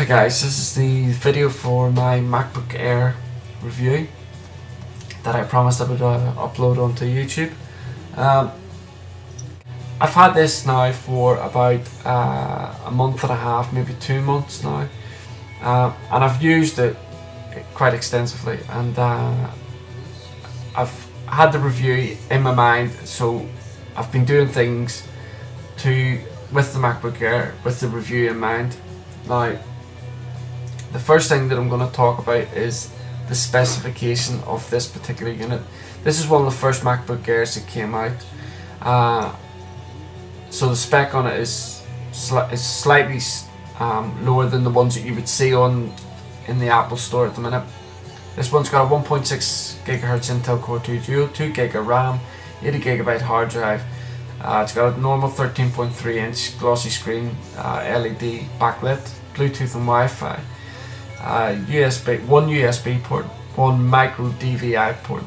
Hi guys, this is the video for my MacBook Air review that I promised I would upload onto YouTube. I've had this now for about a month and a half, maybe 2 months now, and I've used it quite extensively, and I've had the review in my mind, so I've been doing things with the MacBook Air with the review in mind. Now, the first thing that I'm going to talk about is the specification of this particular unit. This is one of the first MacBook Airs that came out, so the spec on it is slightly lower than the ones that you would see in the Apple Store at the minute. This one's got a 1.6 GHz Intel Core 2 Duo, 2 GB of RAM, 80 GB hard drive. It's got a normal 13.3 inch glossy screen, LED backlit, Bluetooth and Wi-Fi, one USB port, one micro DVI port,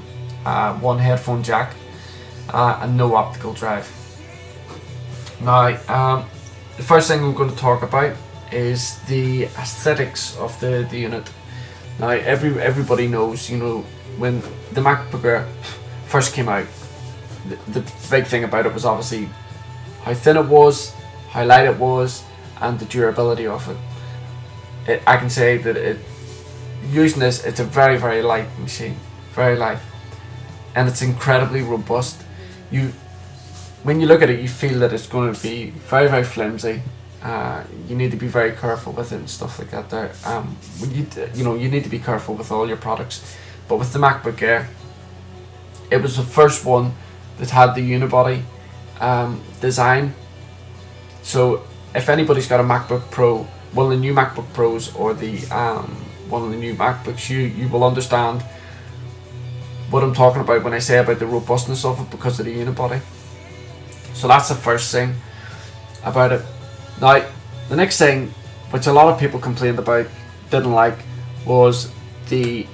one headphone jack, and no optical drive. Now, the first thing I'm going to talk about is the aesthetics of the unit. Now, everybody knows, when the MacBook Air first came out, the big thing about it was obviously how thin it was, how light it was, and the durability of it. I can say that using this, it's a very, very light machine, very light, and it's incredibly robust. When you look at it, you feel that it's going to be very, very flimsy. You need to be very careful with it and stuff like that. You need to be careful with all your products, but with the MacBook Air, it was the first one that had the unibody design. So if anybody's got a MacBook Pro, one of the new MacBook Pros, or one of the new MacBooks, you will understand what I'm talking about when I say about the robustness of it because of the unibody. So that's the first thing about it. Now, the next thing, which a lot of people complained about, didn't like, was the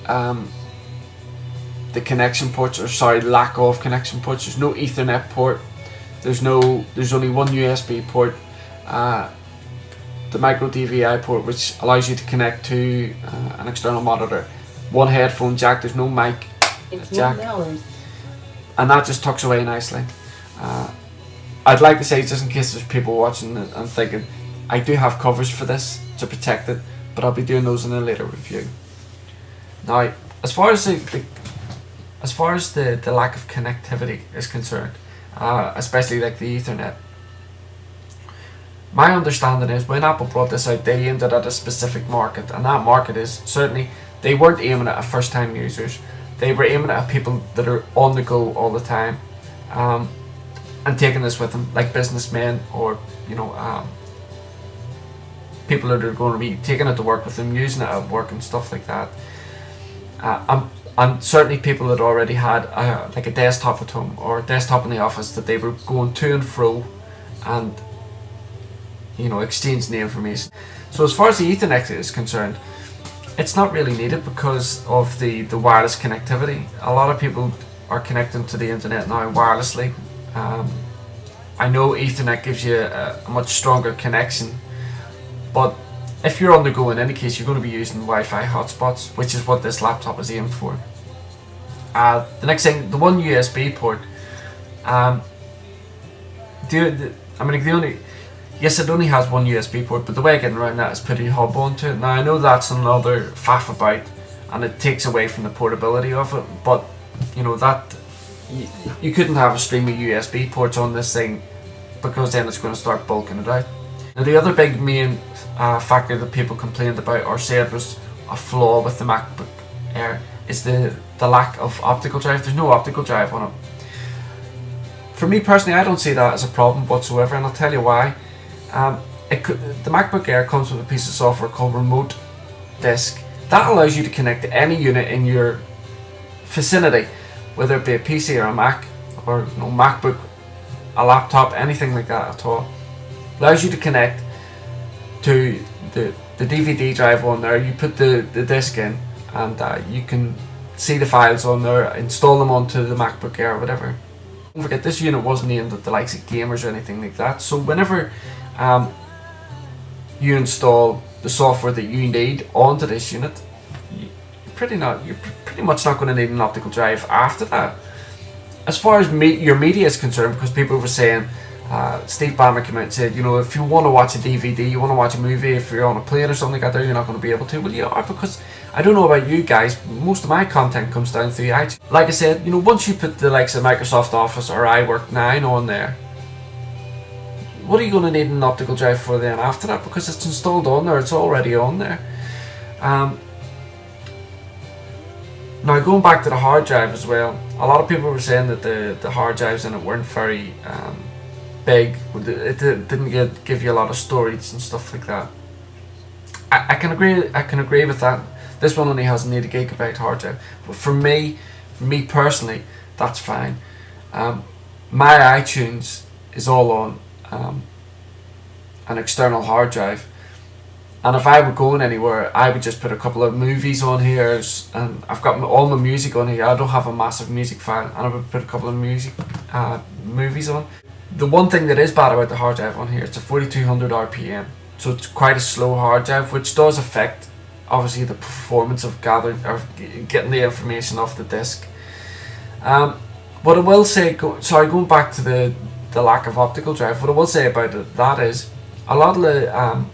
connection ports, or sorry, lack of connection ports. There's no Ethernet port. There's only one USB port, the micro DVI port, which allows you to connect to an external monitor. One headphone jack. There's no mic jack, and that just tucks away nicely. I'd like to say, just in case there's people watching and thinking, I do have covers for this to protect it, but I'll be doing those in a later review. Now, as far as the lack of connectivity is concerned, especially like the Ethernet, my understanding is when Apple brought this out, they aimed it at a specific market, and that market is certainly, they weren't aiming at first time users. They were aiming at people that are on the go all the time, and taking this with them, like businessmen, or people that are going to be taking it to work with them, using it at work and stuff like that. And certainly people that already had like a desktop at home or a desktop in the office that they were going to and fro and exchanging the information. So as far as the Ethernet is concerned, it's not really needed because of the wireless connectivity. A lot of people are connecting to the internet now wirelessly. I know Ethernet gives you a much stronger connection, but if you're on the go in any case, you're going to be using Wi-Fi hotspots, which is what this laptop is aimed for. The next thing, the one USB port. Yes, it only has one USB port, but the way of getting around that is putting a hub onto it. Now, I know that's another faff about, and it takes away from the portability of it, but that you couldn't have a stream of USB ports on this thing, because then it's going to start bulking it out. Now, the other big main factor that people complained about or said was a flaw with the MacBook Air is the lack of optical drive. There's no optical drive on it. For me personally, I don't see that as a problem whatsoever, and I'll tell you why. The MacBook Air comes with a piece of software called Remote Disk that allows you to connect to any unit in your vicinity, whether it be a PC or a Mac, or MacBook, a laptop, anything like that at all. Allows you to connect to the DVD drive on there. You put the disc in, and you can see the files on there, install them onto the MacBook Air or whatever. Don't forget, this unit wasn't aimed at the likes of gamers or anything like that. So whenever you install the software that you need onto this unit, you're pretty much not going to need an optical drive after that. As far as your media is concerned, because people were saying, Steve Ballmer came out and said, you know, if you want to watch a DVD, you want to watch a movie, if you're on a plane or something like that, you're not going to be able to. Well, you are, because I don't know about you guys, most of my content comes down through iTunes. Like I said, you know, once you put the likes of Microsoft Office or iWork 9 on there, what are you going to need an optical drive for then after that? Because it's installed on there, it's already on there. Now, going back to the hard drive as well, a lot of people were saying that the hard drives in it weren't very big. It didn't give you a lot of storage and stuff like that. I can agree with that. This one only has an 80 gigabyte hard drive, but for me personally, that's fine. My iTunes is all on an external hard drive, and if I were going anywhere, I would just put a couple of movies on here, and I've got all my music on here. I don't have a massive music file, and I would put a couple of movies on. The one thing that is bad about the hard drive on here, it's a 4200 RPM, so it's quite a slow hard drive, which does affect obviously the performance of gathering or getting the information off the disk. What I will say, going back to the lack of optical drive, what I will say about that is a lot of the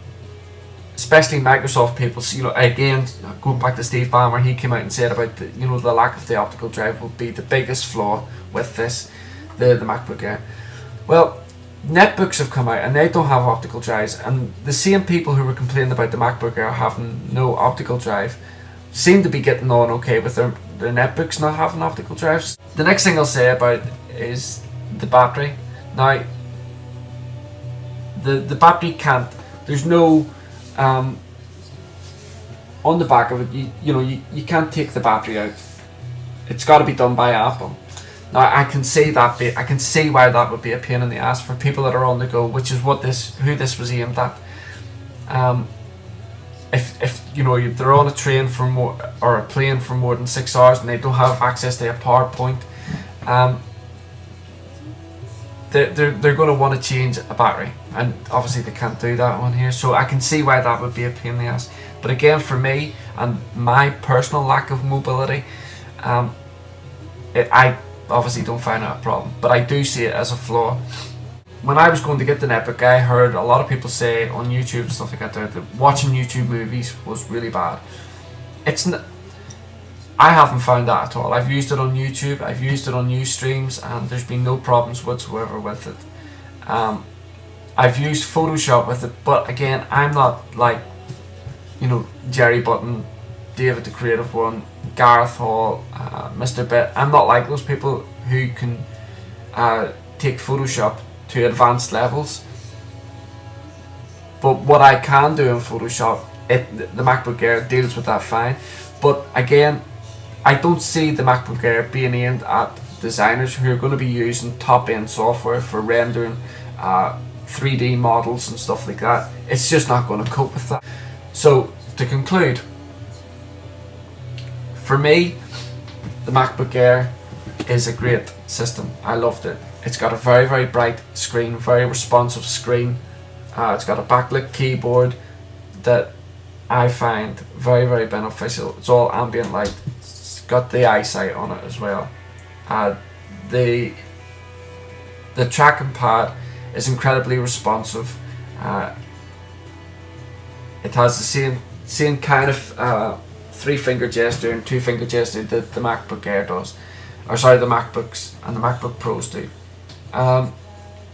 especially Microsoft people, you know, again going back to Steve Ballmer, he came out and said about the lack of the optical drive will be the biggest flaw with the MacBook Air. Well, netbooks have come out and they don't have optical drives, and the same people who were complaining about the MacBook Air having no optical drive seem to be getting on okay with their netbooks not having optical drives. The next thing I'll say about is the battery. Now, the battery can't, there's no on the back of it, you can't take the battery out. It's got to be done by Apple. Now, I can see why that would be a pain in the ass for people that are on the go, which is who this was aimed at. If they're on a train or a plane for more than 6 hours and they don't have access to a PowerPoint, they're going to want to change a battery, and obviously they can't do that on here. So I can see why that would be a pain in the ass. But again, for me and my personal lack of mobility, I obviously don't find that a problem, but I do see it as a flaw. When I was going to get the netbook, I heard a lot of people say on YouTube and stuff like that watching YouTube movies was really bad. I haven't found that at all. I've used it on YouTube, I've used it on news streams, and there's been no problems whatsoever with it. I've used Photoshop with it, but again, I'm not like Jerry Button, David the Creative One, Gareth Hall, Mr. Bit. I'm not like those people who can take Photoshop to advanced levels. But what I can do in Photoshop, the MacBook Air deals with that fine. But again, I don't see the MacBook Air being aimed at designers who are going to be using top-end software for rendering 3D models and stuff like that. It's just not going to cope with that. So, to conclude, for me, the MacBook Air is a great system. I loved it. It's got a very, very bright screen, very responsive screen. It's got a backlit keyboard that I find very, very beneficial. It's all ambient light. It's got the eyesight on it as well. The tracking pad is incredibly responsive. It has the same kind of 3-finger gesture and 2-finger gesture that the MacBook Air does. Or sorry, the MacBooks and the MacBook Pros do.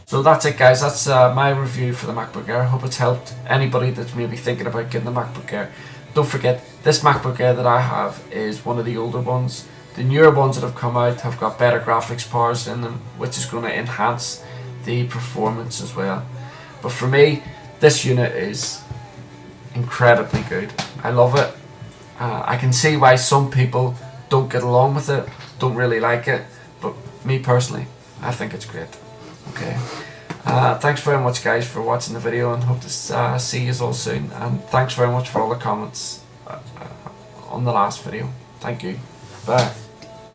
So that's it, guys. That's my review for the MacBook Air. I hope it's helped anybody that's maybe thinking about getting the MacBook Air. Don't forget, this MacBook Air that I have is one of the older ones. The newer ones that have come out have got better graphics powers in them, which is going to enhance the performance as well. But for me, this unit is incredibly good. I love it. I can see why some people don't get along with it, don't really like it, but me personally, I think it's great. Okay. Thanks very much, guys, for watching the video, and hope to see you all soon. And thanks very much for all the comments on the last video. Thank you. Bye.